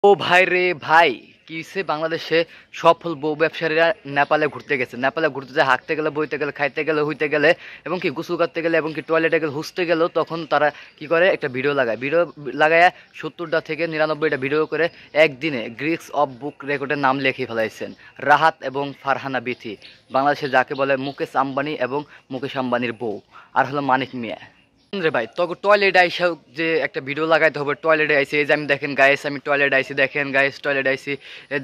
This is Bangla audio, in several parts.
ও ভাই রে ভাই, কি হইছে বাংলাদেশে সফল বউ ব্যবসায়ীরা নেপালে ঘুরতে গেছে। নেপালে ঘুরতে যায় হাঁকতে গেলে, বইতে গেলে, খাইতে গেলে, হইতে গেলে, এবং কি গোসল করতে গেলে, এবং কি টয়লেটে গেলে, হুসতে গেলেও তখন তারা কি করে, একটা ভিডিও লাগায়। ভিডিও লাগায় 70টা থেকে 99টা ভিডিও করে একদিনে গ্রিক্স অফ বুক রেকর্ডের নাম লিখে ফেলাইছেন রাহাত এবং ফারহানা বিথি, বাংলাদেশে যাকে বলে মুকেশ আম্বানি এবং মুকেশ আম্বানির বউ, আর হলো মানিক মিয়া। রে ভাই, তখন টয়লেট আইসা যে একটা ভিডিও লাগাইতে হবে, টয়লেটে আইসি, এই যে আমি দেখেন গাইস, আমি টয়লেট আইসি, দেখেন গাইস টয়লেট আইসি,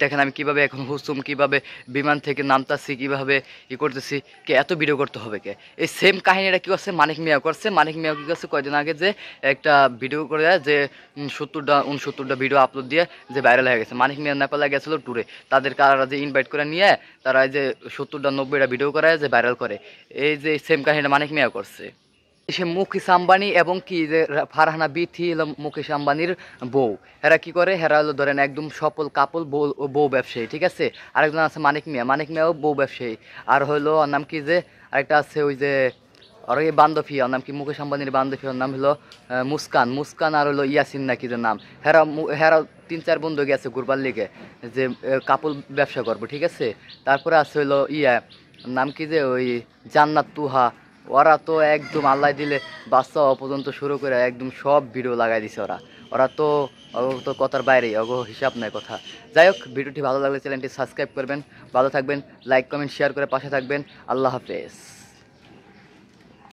দেখেন আমি কিভাবে এখন হুসুম, কিভাবে বিমান থেকে নামতাছি, কিভাবে করতেছি, কে এত ভিডিও করতে হবে কে? এই সেম কাহিনীটা কি করছে মানিক মিয়া করছে। মানিক মিয়া কি করছে কয়দিন আগে, যে একটা ভিডিও করে দেয় যে 70টা 69টা ভিডিও আপলোড দিয়ে যে ভাইরাল হয়ে গেছে। মানিক মিয়া নেপালে গেছিল ট্যুরে, তাদের কারা যে ইনভাইট করে নিয়ে তারা এই যে 70টা 90টা ভিডিও করে যে ভাইরাল করে, এই যে সেম কাহিনীটা মানিক মিয়া করছে। সে মুকেশ আম্বানি এবং কি যে ফারহানা বিথি হলো মুকেশ আম্বানির বউ। এরা কি করে, এরা হলো ধরেন একদম সফল কাপল, বউ বউ ব্যবসায়ী, ঠিক আছে। আরেকজন আছে মানিক মিয়া, মানিক মিয়াও বউ ব্যবসায়ী। আর হলো ওর নাম কি যে, আরেকটা আছে ওই যে, আর ওই বান্ধবী, ওর নাম কি মুকেশ আম্বানির বান্ধবী, ওর নাম হলো মুস্কান, মুস্কান আর হলো ইয়াসিন নাকি যে নাম। হেরা হেরা 3-4 বন্ধু গেছে ঘুরবার লিগে যে কাপল ব্যবসা করবো, ঠিক আছে। তারপরে আছে হলো নাম কি যে ওই জান্নাত তুহা। ওরা তো একদম আল্লাহ দিলে বাচ্চা হওয়া পর্যন্ত শুরু করে একদম সব ভিডিও লাগাই দিছে ওরা। ওরা তো তো কথার বাইরেই, হিসাব নাই কথা। যাই হোক, ভিডিওটি ভালো লাগলে চ্যানেলটি সাবস্ক্রাইব করবেন, ভালো থাকবেন, লাইক কমেন্ট শেয়ার করে পাশে থাকবেন। আল্লাহ হাফেজ।